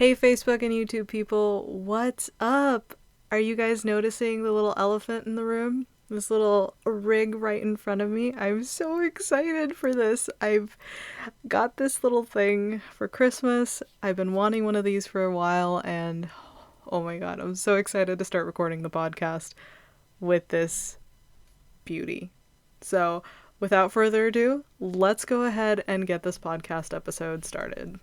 Hey, Facebook and YouTube people, what's up? Are you guys noticing the little elephant in the room? This little rig right in front of me? I'm so excited for this. I've got this little thing for Christmas. I've been wanting one of these for a while, and oh my god, I'm so excited to start recording the podcast with this beauty. So, without further ado, let's go ahead and get this podcast episode started.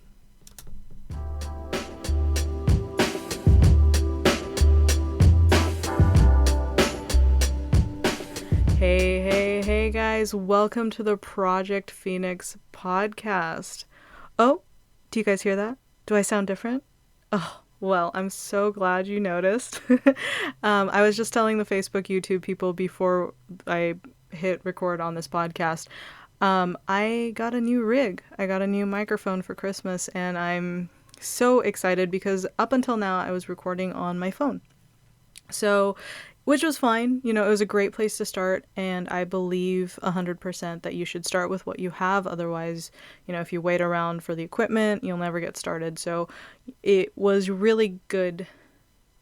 Hey guys, welcome to the Project Phoenix podcast. Oh, do you guys hear that? Do I sound different? Oh, well, I'm so glad you noticed. I was just telling the Facebook, YouTube people before I hit record on this podcast, I got a new rig. I got a new microphone for Christmas, and I'm so excited because up until now I was recording on my phone. So, which was fine. You know, it was a great place to start, and I believe 100% that you should start with what you have. Otherwise, you know, if you wait around for the equipment, you'll never get started. So it was really good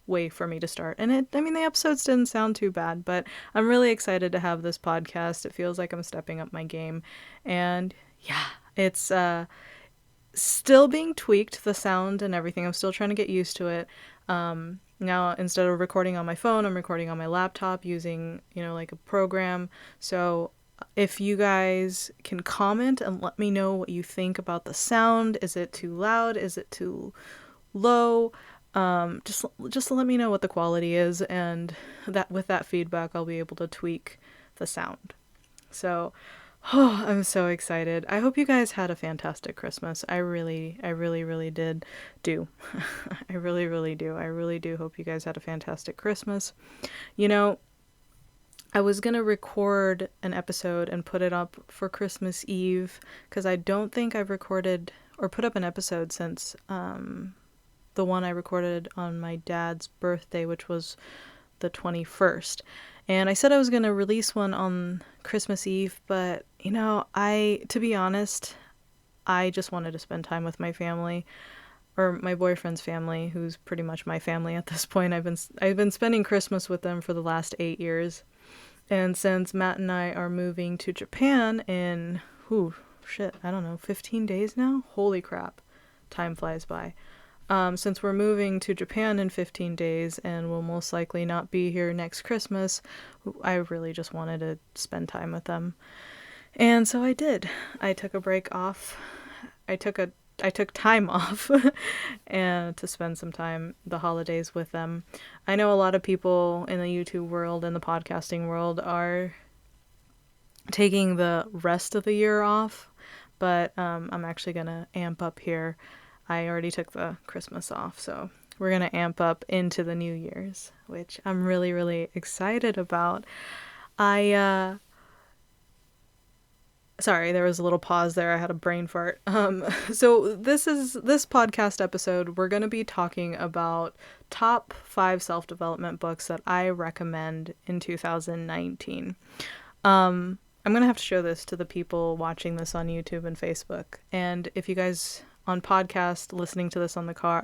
way for me to start. And the episodes didn't sound too bad, but I'm really excited to have this podcast. It feels like I'm stepping up my game. And yeah, it's still being tweaked, the sound and everything. I'm still trying to get used to it. Now, instead of recording on my phone, I'm recording on my laptop using, like a program. So if you guys can comment and let me know what you think about the sound. Is it too loud? Is it too low? Just let me know what the quality is, and that with that feedback, I'll be able to tweak the sound. So, oh, I'm so excited. I hope you guys had a fantastic Christmas. I really did do. I really do. I really do hope you guys had a fantastic Christmas. I was going to record an episode and put it up for Christmas Eve because I don't think I've recorded or put up an episode since the one I recorded on my dad's birthday, which was the 21st. And I said I was going to release one on Christmas Eve, but, to be honest, I just wanted to spend time with my family, or my boyfriend's family, who's pretty much my family at this point. I've been spending Christmas with them for the last 8 years. And since Matt and I are moving to Japan in, 15 days now? Holy crap. Time flies by. Since we're moving to Japan in 15 days and will most likely not be here next Christmas, I really just wanted to spend time with them. And so I did. I took a break off. I took time off and to spend some time the holidays with them. I know a lot of people in the YouTube world and the podcasting world are taking the rest of the year off, but I'm actually going to amp up here. I already took the Christmas off, so we're going to amp up into the New Year's, which I'm really, really excited about. Sorry, there was a little pause there. I had a brain fart. So this podcast episode, we're going to be talking about top 5 self-development books that I recommend in 2019. I'm going to have to show this to the people watching this on YouTube and Facebook. And if you guys on podcast listening to this in the car,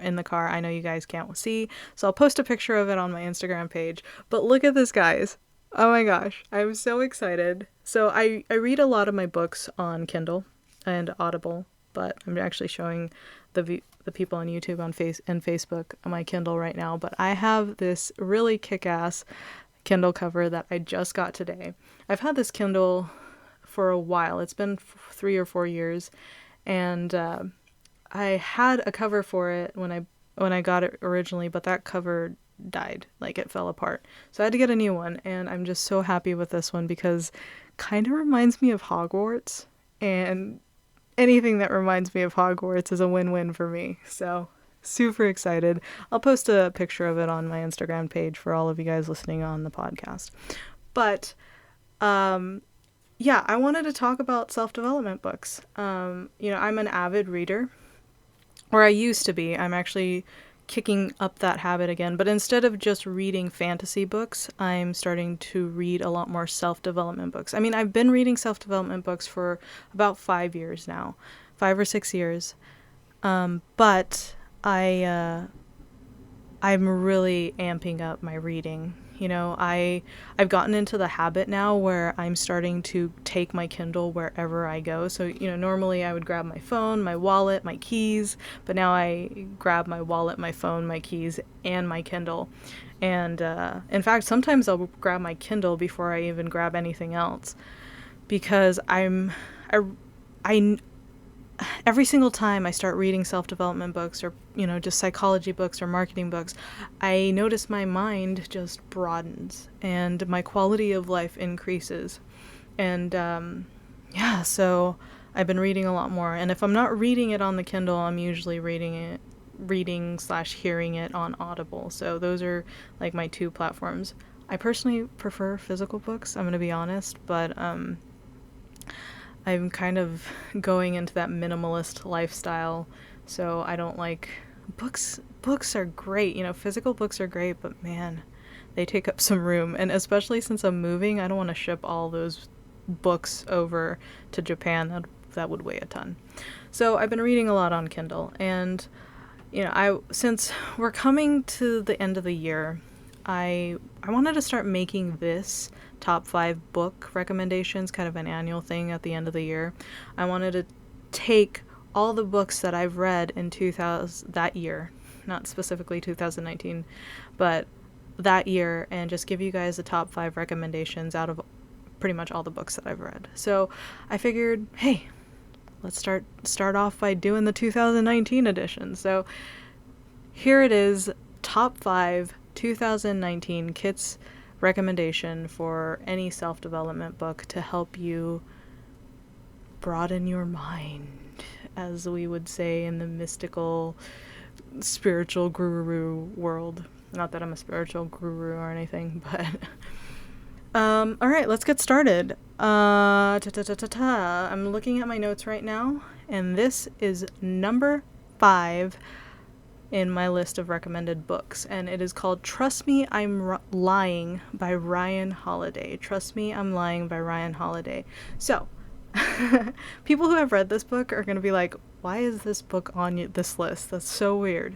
I know you guys can't see, so I'll post a picture of it on my Instagram page. But look at this, guys. Oh my gosh, I'm so excited. So I read a lot of my books on Kindle and Audible, but I'm actually showing the people on YouTube and Facebook on my Kindle right now. But I have this really kick-ass Kindle cover that I just got today. I've had this Kindle for a while. It's been 3 or 4 years, and I had a cover for it when I got it originally, but that cover died. Like, it fell apart. So I had to get a new one, and I'm just so happy with this one because kind of reminds me of Hogwarts, and anything that reminds me of Hogwarts is a win-win for me. So super excited. I'll post a picture of it on my Instagram page for all of you guys listening on the podcast. But yeah, I wanted to talk about self-development books. I'm an avid reader, or I used to be. I'm actually kicking up that habit again, but instead of just reading fantasy books, I'm starting to read a lot more self-development books. I've been reading self-development books for about 5 years now, 5 or 6 years, but I'm really amping up my reading. I've gotten into the habit now where I'm starting to take my Kindle wherever I go. So, normally I would grab my phone, my wallet, my keys, but now I grab my wallet, my phone, my keys, and my Kindle. And in fact, sometimes I'll grab my Kindle before I even grab anything else, because I every single time I start reading self-development books, or just psychology books or marketing books, I notice my mind just broadens and my quality of life increases. And yeah, so I've been reading a lot more, and if I'm not reading it on the Kindle, I'm usually reading/hearing it on Audible. So those are like my two platforms. I personally prefer physical books, I'm going to be honest, but I'm kind of going into that minimalist lifestyle, so I don't like books. Books are great, physical books are great, but man, they take up some room. And especially since I'm moving, I don't want to ship all those books over to Japan. That would weigh a ton. So I've been reading a lot on Kindle, and since we're coming to the end of the year, I wanted to start making this top 5 book recommendations kind of an annual thing at the end of the year. I wanted to take all the books that I've read in that year, not specifically 2019, but that year, and just give you guys the top 5 recommendations out of pretty much all the books that I've read. So I figured, hey, let's start off by doing the 2019 edition. So here it is, top 5 2019 Kit's recommendation for any self-development book to help you broaden your mind, as we would say in the mystical, spiritual guru world. Not that I'm a spiritual guru or anything, but all right, let's get started. I'm looking at my notes right now, and this is number 5 in my list of recommended books, and it is called Trust Me, I'm Lying by Ryan Holiday. Trust Me, I'm Lying by Ryan Holiday. So, people who have read this book are going to be like, why is this book on this list? That's so weird.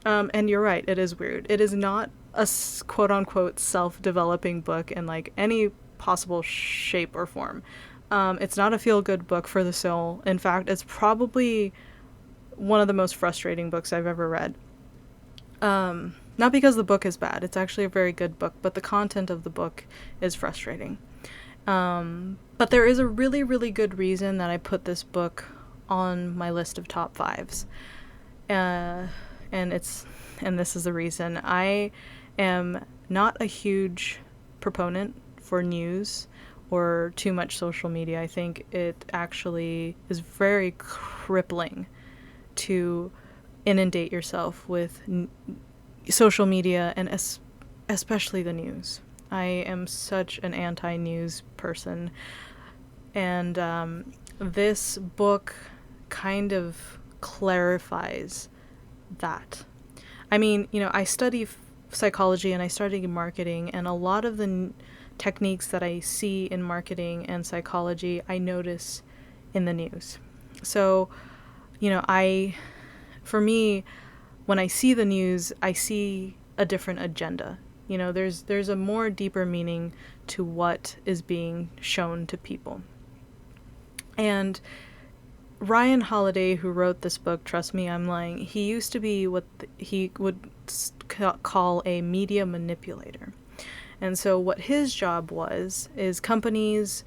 And you're right, it is weird. It is not a quote-unquote self-developing book in like any possible shape or form. It's not a feel-good book for the soul. In fact, it's probably one of the most frustrating books I've ever read. Not because the book is bad, it's actually a very good book, but the content of the book is frustrating. But there is a really, really good reason that I put this book on my list of top 5s. And this is the reason. I am not a huge proponent for news or too much social media. I think it actually is very crippling to inundate yourself with social media, and especially the news. I am such an anti-news person, and this book kind of clarifies that. I mean, I study psychology and I study marketing, and a lot of the techniques that I see in marketing and psychology, I notice in the news. So, for me, when I see the news, I see a different agenda. There's a more deeper meaning to what is being shown to people. And Ryan Holiday, who wrote this book, Trust Me, I'm Lying, he used to be what he would call a media manipulator. And so what his job is companies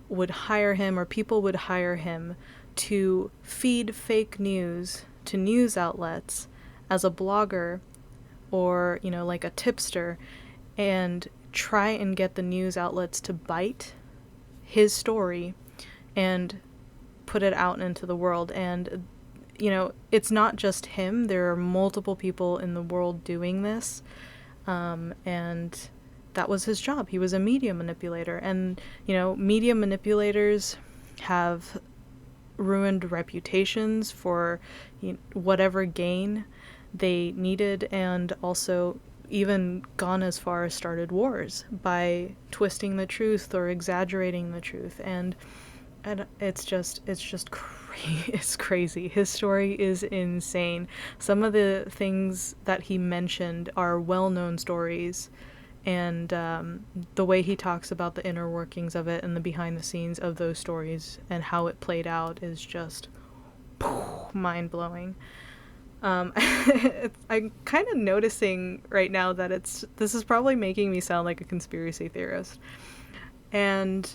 would hire him, or people would hire him to feed fake news to news outlets as a blogger or, like a tipster, and try and get the news outlets to bite his story and put it out into the world. And, it's not just him. There are multiple people in the world doing this. And that was his job. He was a media manipulator. And, media manipulators have ruined reputations for whatever gain they needed, and also even gone as far as started wars by twisting the truth or exaggerating the truth. And it's just story is crazy. His story is insane. Some of the things that he mentioned are well-known stories, and the way he talks about the inner workings of it and the behind the scenes of those stories and how it played out is just mind-blowing. I'm kind of noticing right now that this is probably making me sound like a conspiracy theorist. And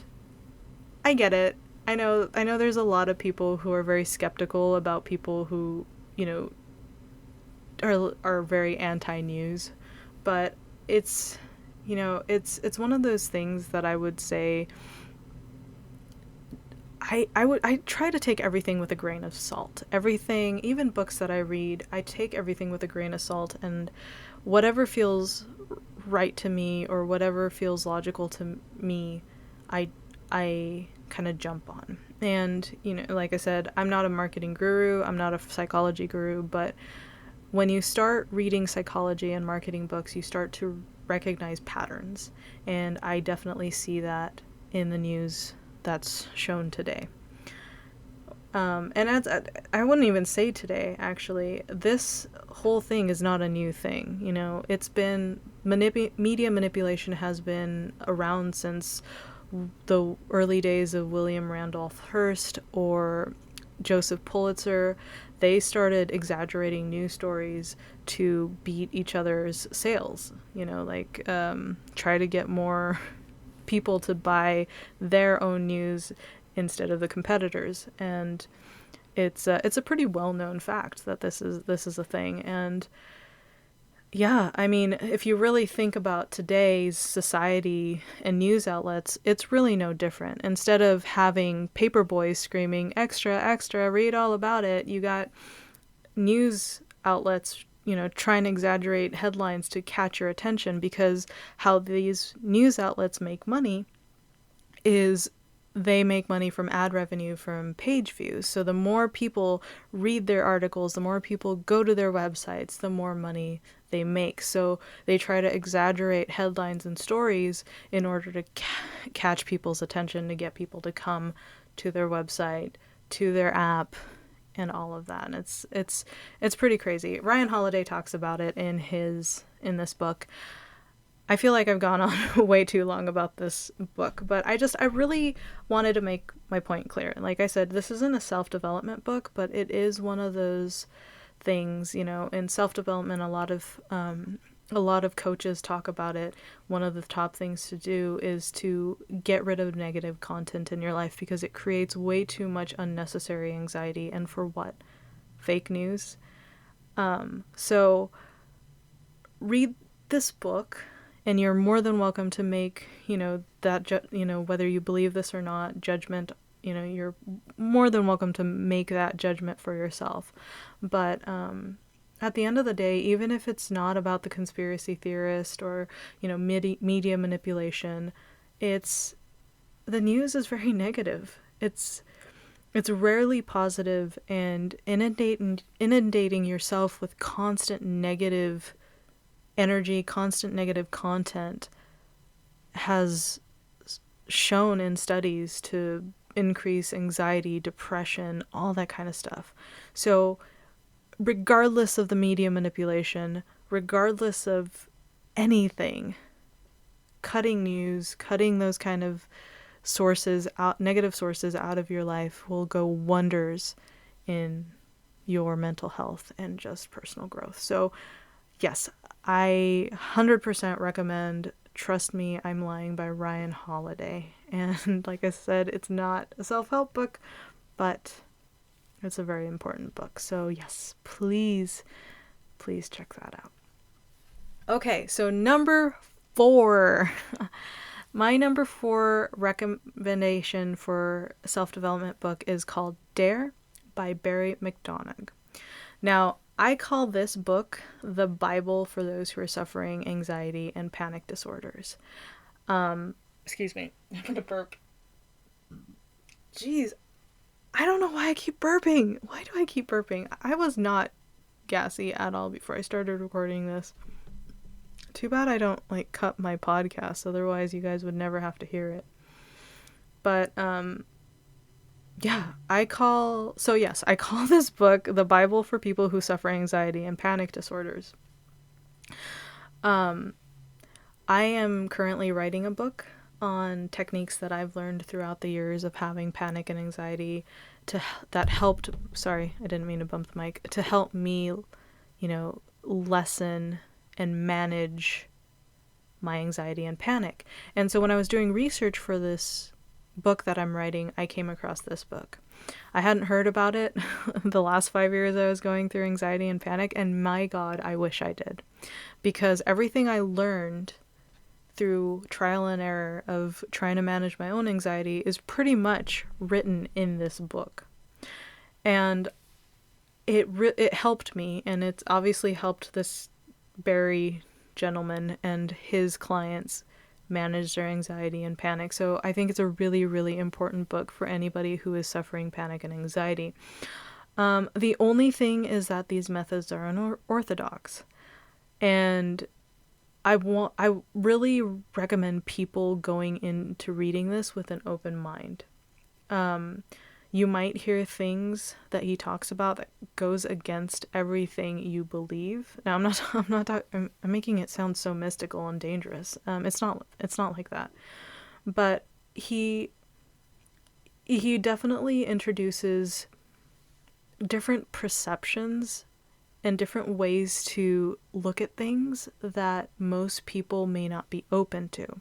I get it. I know there's a lot of people who are very skeptical about people who, are very anti-news, but it's one of those things that I would say I try to take everything with a grain of salt. Everything, even books that I read, I take everything with a grain of salt, and whatever feels right to me or whatever feels logical to me, I kind of jump on. And, like I said, I'm not a marketing guru, I'm not a psychology guru, but when you start reading psychology and marketing books, you start to recognize patterns. And I definitely see that in the news that's shown today. And I wouldn't even say today, actually. This whole thing is not a new thing. It's been media manipulation has been around since the early days of William Randolph Hearst or Joseph Pulitzer. They started exaggerating news stories to beat each other's sales, try to get more people to buy their own news instead of the competitors. And it's a pretty well-known fact that this is a thing. And yeah, I mean, if you really think about today's society and news outlets, it's really no different. Instead of having paper boys screaming, extra, extra, read all about it, you got news outlets, trying to exaggerate headlines to catch your attention, because how these news outlets make money is they make money from ad revenue from page views. So the more people read their articles, the more people go to their websites, the more money they make. So they try to exaggerate headlines and stories in order to catch people's attention, to get people to come to their website, to their app, and all of that. And it's pretty crazy. Ryan Holiday talks about it in this book. I feel like I've gone on way too long about this book, but I really wanted to make my point clear. Like I said, this isn't a self-development book, but it is one of those things, in self-development, a lot of coaches talk about it. One of the top things to do is to get rid of negative content in your life, because it creates way too much unnecessary anxiety. And for what? Fake news. So read this book, and you're more than welcome to make, whether you believe this or not, judgment, you're more than welcome to make that judgment for yourself. But at the end of the day, even if it's not about the conspiracy theorist or, media manipulation, the news is very negative. It's rarely positive, and inundating yourself with constant negative energy, constant negative content has shown in studies to increase anxiety, depression, all that kind of stuff. So regardless of the media manipulation, regardless of anything, cutting news, cutting those kind of sources out, negative sources out of your life, will go wonders in your mental health and just personal growth. So yes, I 100% recommend Trust Me, I'm Lying by Ryan Holiday. And like I said, it's not a self-help book, but it's a very important book. So yes, please check that out. Okay, so number 4. My number 4 recommendation for self-development book is called Dare by Barry McDonough. Now, I call this book the Bible for those who are suffering anxiety and panic disorders. Excuse me, I'm gonna burp. Jeez, I don't know why I keep burping. Why do I keep burping? I was not gassy at all before I started recording this. Too bad I don't cut my podcast, otherwise you guys would never have to hear it. But Yeah, I call this book the Bible for people who suffer anxiety and panic disorders. Um, I am currently writing a book on techniques that I've learned throughout the years of having panic and anxiety to that helped, sorry, I didn't mean to bump the mic, to help me, lessen and manage my anxiety and panic. And so when I was doing research for this book that I'm writing, I came across this book. I hadn't heard about it the last 5 years I was going through anxiety and panic, and my God, I wish I did. Because everything I learned through trial and error of trying to manage my own anxiety is pretty much written in this book. And it helped me, and it's obviously helped this Barry gentleman and his clients manage their anxiety and panic. So I think it's a really, really important book for anybody who is suffering panic and anxiety. The only thing is that these methods are unorthodox. And I really recommend people going into reading this with an open mind. You might hear things that he talks about that goes against everything you believe. Now, I'm making it sound so mystical and dangerous. It's not like that. But he definitely introduces different perceptions and different ways to look at things that most people may not be open to.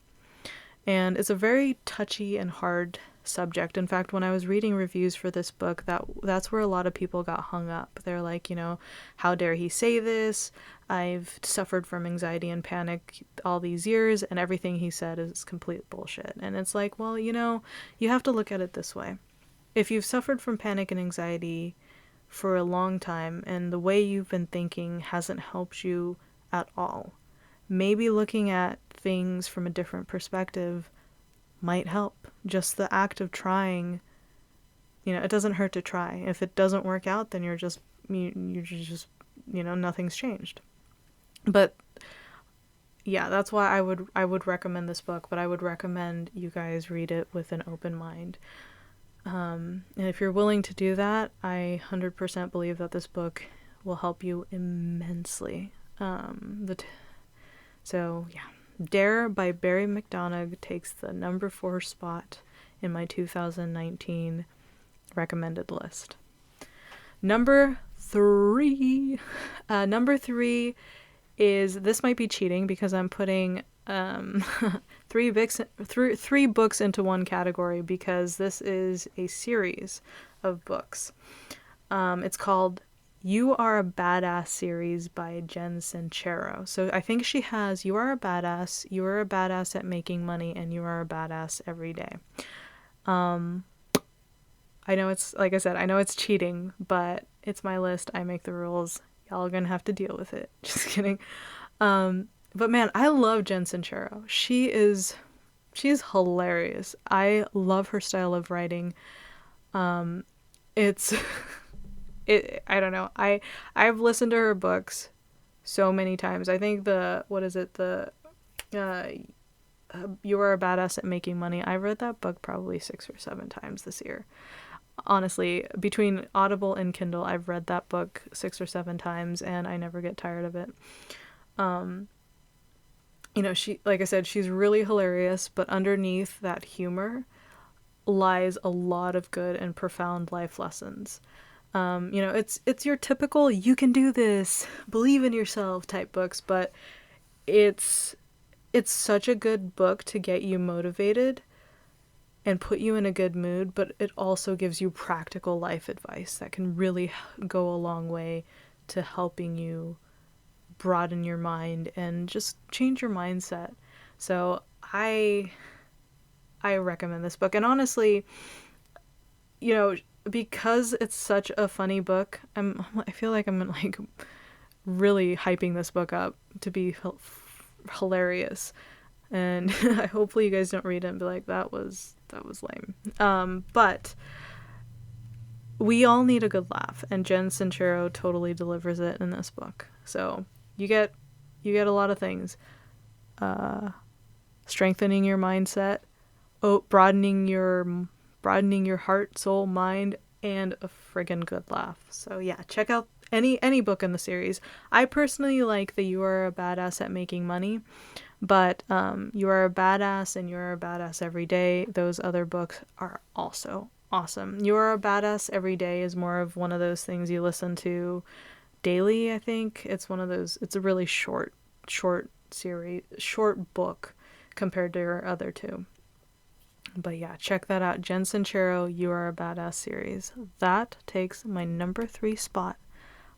And it's a very touchy and hard subject. In fact, when I was reading reviews for this book, that's where a lot of people got hung up. They're like, how dare he say this? I've suffered from anxiety and panic all these years, and everything he said is complete bullshit. And it's like, well, you have to look at it this way. If you've suffered from panic and anxiety for a long time, and the way you've been thinking hasn't helped you at all, maybe looking at things from a different perspective might help. Just the act of trying, it doesn't hurt to try. If it doesn't work out, then you're just nothing's changed. But yeah, that's why I would recommend this book, but I would recommend you guys read it with an open mind. And if you're willing to do that, I 100% believe that this book will help you immensely. So yeah, Dare by Barry McDonough takes the number 4 spot in my 2019 recommended list. Number 3 is, this might be cheating because I'm putting three books into one category, because this is a series of books. It's called You Are a Badass series by Jen Sincero. So I think she has You Are a Badass, You Are a Badass at Making Money, and You Are a Badass Every Day. I know it's, like I said, I know it's cheating, but it's my list. I make the rules. Y'all are gonna have to deal with it. Just kidding. But man, I love Jen Sincero. She's hilarious. I love her style of writing. It's I don't know. I've listened to her books so many times. I think You Are a Badass at Making Money. I read that book probably 6 or 7 times this year. Honestly, between Audible and Kindle, I've read that book 6 or 7 times, and I never get tired of it. She, like I said, she's really hilarious, but underneath that humor lies a lot of good and profound life lessons. It's your typical you can do this, believe in yourself type books, but it's such a good book to get you motivated and put you in a good mood, but it also gives you practical life advice that can really go a long way to helping you broaden your mind and just change your mindset. So I recommend this book. And honestly, because it's such a funny book, I feel like I'm like really hyping this book up to be hilarious. And hopefully you guys don't read it and be like, that was lame. But we all need a good laugh, and Jen Sincero totally delivers it in this book. So you get a lot of things. Strengthening your mindset, broadening your broadening your heart, soul, mind, and a friggin' good laugh. So yeah, check out any book in the series. I personally like the You Are a Badass at Making Money, but You Are a Badass and You Are a Badass Every Day, those other books are also awesome. You Are a Badass Every Day is more of one of those things you listen to daily, I think. It's one of those, it's a really short series, short book compared to her other two. But yeah, check that out. Jen Sincero, You Are a Badass series. That takes my number 3 spot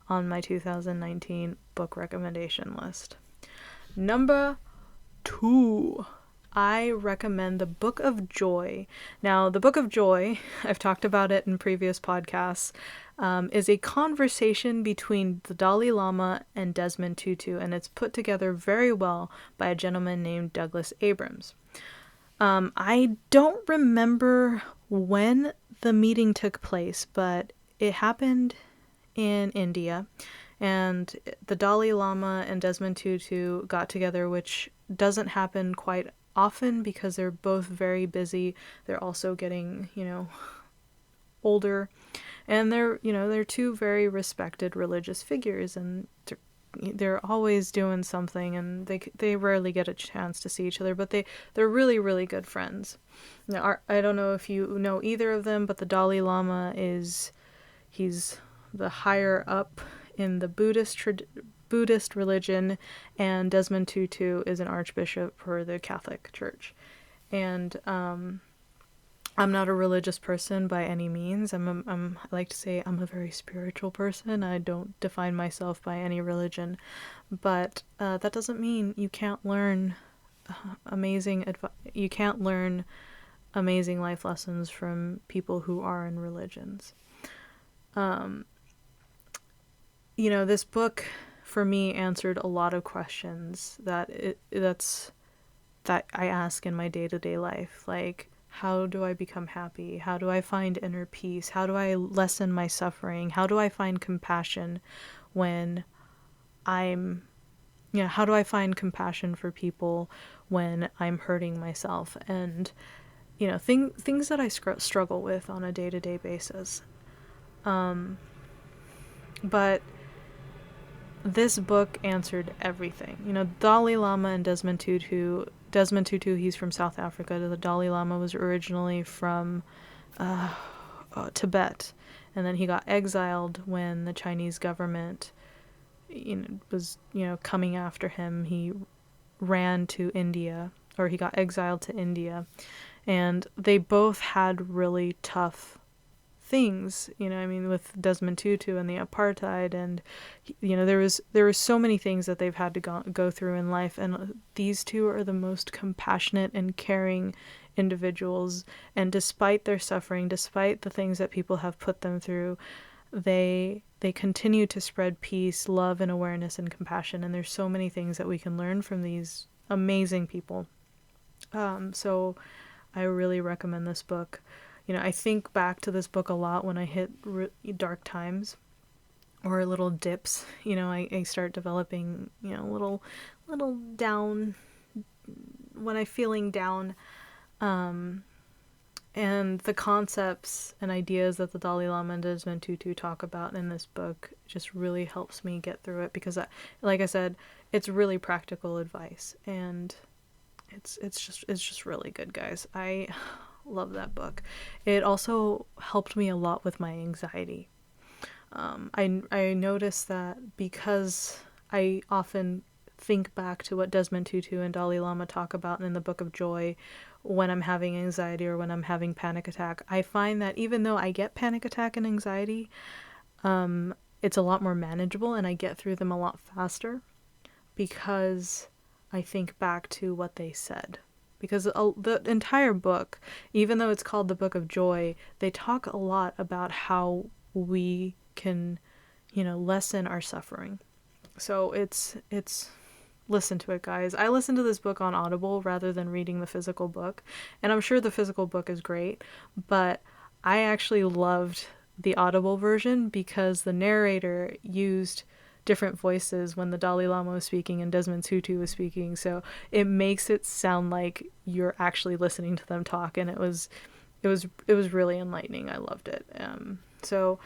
on my 2019 book recommendation list. Number 2, I recommend The Book of Joy. Now, The Book of Joy, I've talked about it in previous podcasts, is a conversation between the Dalai Lama and Desmond Tutu, and it's put together very well by a gentleman named Douglas Abrams. I don't remember when the meeting took place, but it happened in India, and the Dalai Lama and Desmond Tutu got together, which doesn't happen quite often because they're both very busy. They're also getting, older, and they're two very respected religious figures, and they're always doing something, and they rarely get a chance to see each other, but they're really, really good friends. Now, I don't know if you know either of them, but the Dalai Lama he's the higher up in the Buddhist religion, and Desmond Tutu is an archbishop for the Catholic Church. And I'm not a religious person by any means. I like to say I'm a very spiritual person. I don't define myself by any religion, but that doesn't mean you can't learn you can't learn amazing life lessons from people who are in religions. This book for me answered a lot of questions that I ask in my day-to-day life, like, how do I become happy? How do I find inner peace? How do I lessen my suffering? How do I find compassion when how do I find compassion for people when I'm hurting myself? And, things that I struggle with on a day-to-day basis. But this book answered everything. Dalai Lama and Desmond Tutu, he's from South Africa. The Dalai Lama was originally from Tibet, and then he got exiled when the Chinese government was coming after him. He ran to India, or he got exiled to India, and they both had really tough things, with Desmond Tutu and the apartheid, and there were so many things that they've had to go through in life, and these two are the most compassionate and caring individuals, and despite their suffering, despite the things that people have put them through, they continue to spread peace, love, and awareness and compassion, and there's so many things that we can learn from these amazing people. So I really recommend this book. I think back to this book a lot when I hit dark times or little dips. I start developing, little down, when I'm feeling down. And the concepts and ideas that the Dalai Lama and Desmond Tutu talk about in this book just really helps me get through it, because, like I said, it's really practical advice, and it's just really good, guys. I love that book. It also helped me a lot with my anxiety. I noticed that because I often think back to what Desmond Tutu and Dalai Lama talk about in the Book of Joy when I'm having anxiety or when I'm having panic attack, I find that even though I get panic attack and anxiety, it's a lot more manageable, and I get through them a lot faster because I think back to what they said. Because the entire book, even though it's called the Book of Joy, they talk a lot about how we can, lessen our suffering. So it's listen to it, guys. I listened to this book on Audible rather than reading the physical book, and I'm sure the physical book is great, but I actually loved the Audible version because the narrator used different voices when the Dalai Lama was speaking and Desmond Tutu was speaking, so it makes it sound like you're actually listening to them talk, and it was it was really enlightening. I loved it. So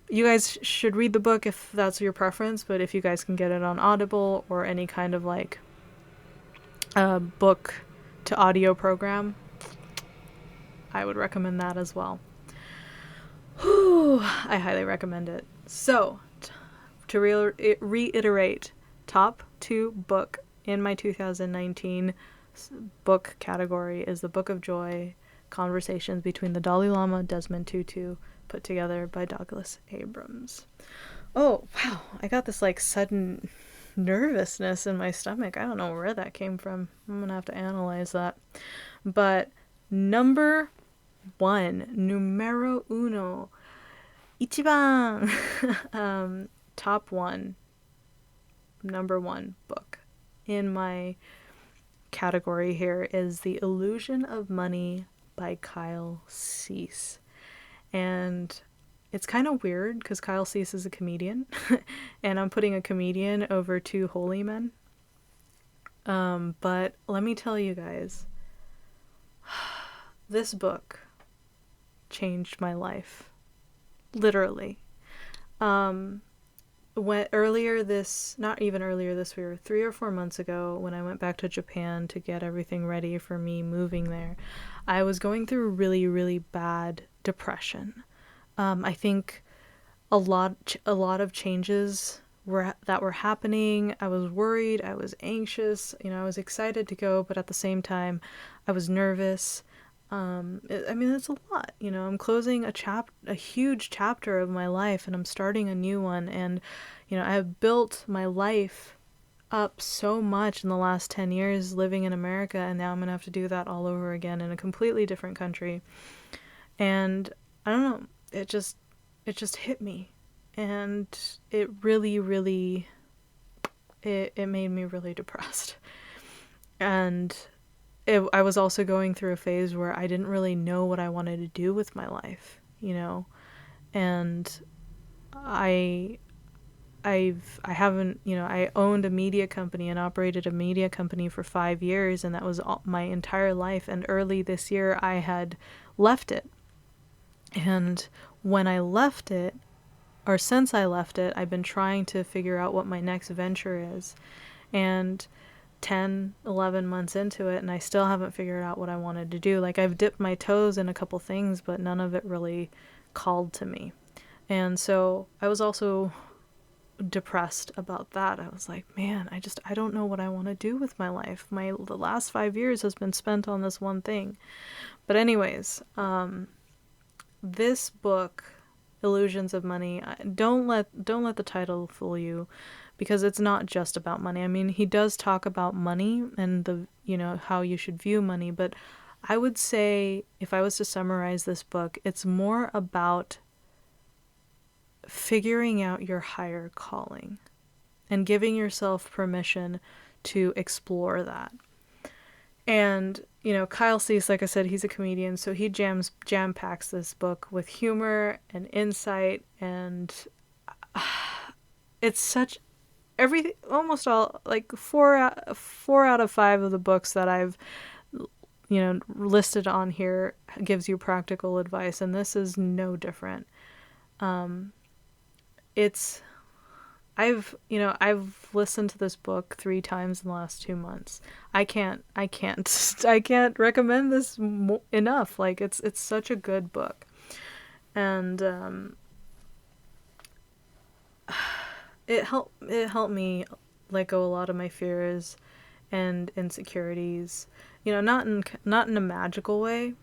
you guys should read the book if that's your preference, but if you guys can get it on Audible or any kind of like book to audio program, I would recommend that as well. Whew, I highly recommend it. So, to reiterate, top 2 book in my 2019 book category is The Book of Joy, Conversations Between the Dalai Lama, Desmond Tutu, put together by Douglas Abrams. Oh, wow, I got this like sudden nervousness in my stomach. I don't know where that came from. I'm gonna have to analyze that. But number 1, numero uno, ichiban, top 1, number 1 book in my category here is The Illusion of Money by Kyle Cease. And it's kind of weird because Kyle Cease is a comedian and I'm putting a comedian over 2 holy men. But let me tell you guys, this book changed my life. Literally. Not even earlier this year, 3 or 4 months ago, when I went back to Japan to get everything ready for me moving there, I was going through really, really bad depression. I think a lot of changes that were happening. I was worried, I was anxious, I was excited to go, but at the same time, I was nervous. It's a lot, I'm closing a huge chapter of my life and I'm starting a new one. And, I have built my life up so much in the last 10 years living in America. And now I'm going to have to do that all over again in a completely different country. And I don't know, it just hit me. And it really, really, it made me really depressed. And I was also going through a phase where I didn't really know what I wanted to do with my life, and I owned a media company and operated a media company for 5 years, and that was my entire life. And early this year, I had left it. And when I left it, or since I left it, I've been trying to figure out what my next venture is. And 10, 11 months into it, and I still haven't figured out what I wanted to do. Like, I've dipped my toes in a couple things, but none of it really called to me. And so I was also depressed about that. I was like, man, I don't know what I want to do with my life. The last 5 years has been spent on this one thing. But anyways, this book, Illusions of Money, don't let the title fool you, because it's not just about money. I mean, he does talk about money and how you should view money, but I would say, if I was to summarize this book, it's more about figuring out your higher calling and giving yourself permission to explore that. And, Kyle Cease, like I said, he's a comedian, so he jam packs this book with humor and insight, and it's such everything, almost all, like 4 out of 5 of the books that I've listed on here gives you practical advice, and this is no different. I've listened to this book 3 times in the last 2 months. I can't recommend this enough. Like, it's such a good book. And it helped me let go a lot of my fears and insecurities. Not in a magical way,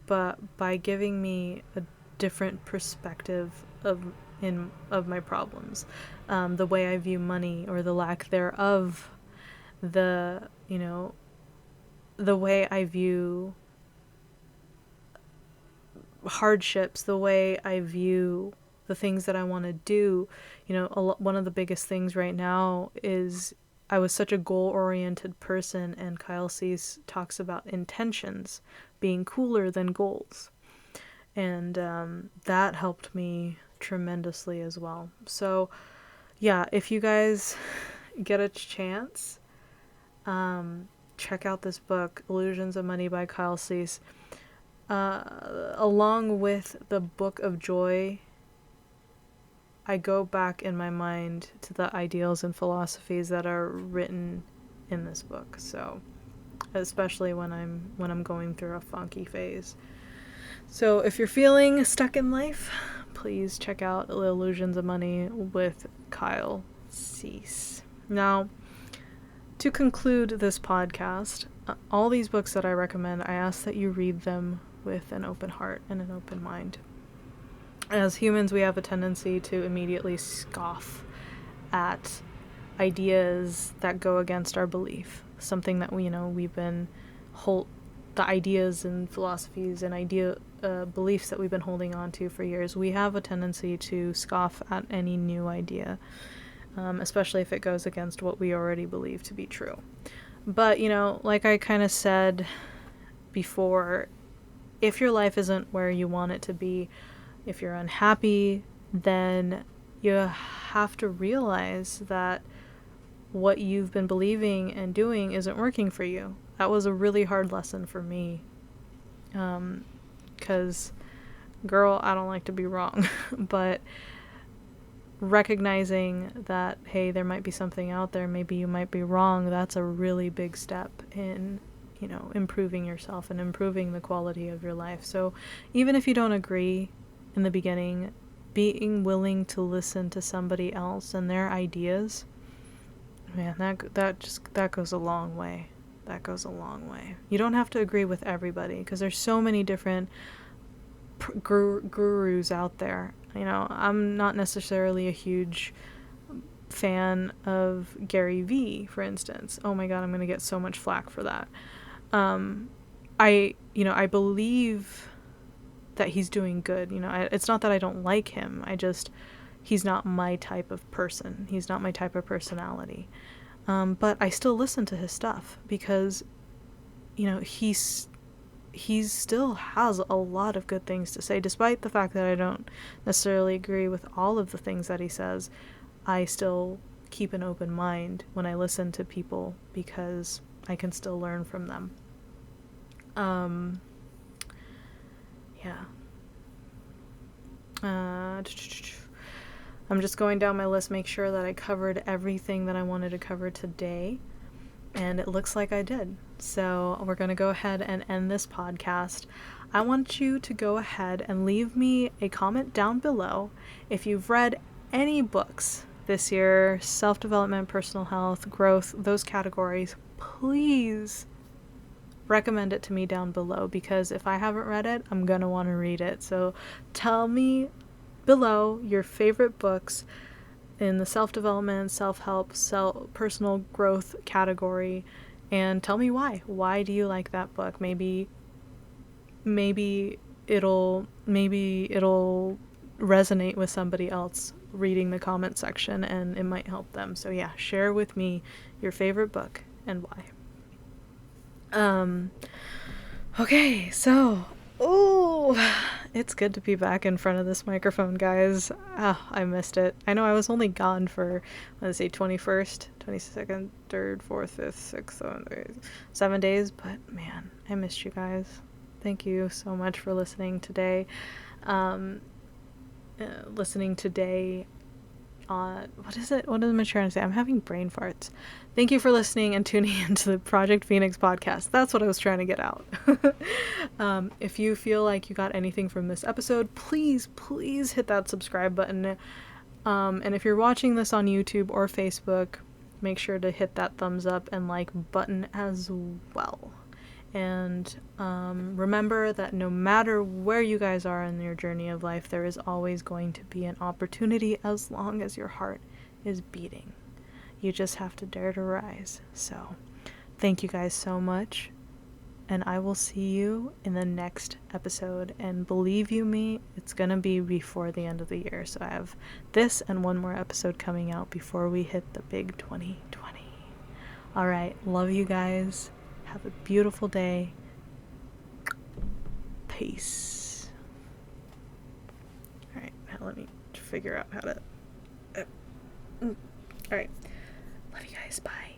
but by giving me a different perspective of my problems, the way I view money or the lack thereof, the way I view hardships, the way I view the things that I want to do. One of the biggest things right now is I was such a goal-oriented person, and Kyle Cease talks about intentions being cooler than goals. And that helped me tremendously as well. So yeah, if you guys get a chance, check out this book, Illusions of Money by Kyle Cease. along with the Book of Joy, I go back in my mind to the ideals and philosophies that are written in this book. So, especially when I'm going through a funky phase. So, if you're feeling stuck in life, please check out The Illusions of Money with Kyle Cease. Now, to conclude this podcast, all these books that I recommend, I ask that you read them with an open heart and an open mind. As humans, we have a tendency to immediately scoff at ideas that go against our belief. Something that we've been the ideas and philosophies and beliefs that we've been holding on to for years. We have a tendency to scoff at any new idea, especially if it goes against what we already believe to be true. But, like I kind of said before, if your life isn't where you want it to be, if you're unhappy, then you have to realize that what you've been believing and doing isn't working for you. That was a really hard lesson for me. 'Cause, girl, I don't like to be wrong. But recognizing that, hey, there might be something out there, maybe you might be wrong, that's a really big step in, improving yourself and improving the quality of your life. So even if you don't agree in the beginning, being willing to listen to somebody else and their ideas, man, that goes a long way. That goes a long way. You don't have to agree with everybody, because there's so many different gurus out there. I'm not necessarily a huge fan of Gary Vee, for instance. Oh my God, I'm going to get so much flack for that. I believe that he's doing good. It's not that I don't like him. He's not my type of person. He's not my type of personality. But I still listen to his stuff because, he still has a lot of good things to say. Despite the fact that I don't necessarily agree with all of the things that he says, I still keep an open mind when I listen to people because I can still learn from them. Yeah. I'm just going down my list, make sure that I covered everything that I wanted to cover today. And it looks like I did. So we're going to go ahead and end this podcast. I want you to go ahead and leave me a comment down below if you've read any books this year, self-development, personal health, growth, those categories. Please recommend it to me down below, because if I haven't read it, I'm going to want to read it. So tell me below your favorite books in the self-development, self-help, personal growth category, and tell me why. Why do you like that book? Maybe it'll resonate with somebody else reading the comment section, and it might help them. So yeah, share with me your favorite book and why. Okay, so it's good to be back in front of this microphone, guys. I missed it. I know I was only gone for, 21st, 22nd, 3rd, 4th, 5th, 6th, 7 days, but man, I missed you guys. Thank you so much for listening today. What am I trying to say? I'm having brain farts. Thank you for listening and tuning into the Project Phoenix podcast. That's what I was trying to get out. If you feel like you got anything from this episode, please hit that subscribe button. And if you're watching this on YouTube or Facebook, make sure to hit that thumbs up and like button as well. And remember that no matter where you guys are in your journey of life, there is always going to be an opportunity as long as your heart is beating. You just have to dare to rise. So, thank you guys so much. And I will see you in the next episode. And believe you me, it's going to be before the end of the year. So I have this and one more episode coming out before we hit the big 2020. All right. Love you guys. Have a beautiful day. Peace. All right. Now let me figure out how to... All right. Love you guys. Bye.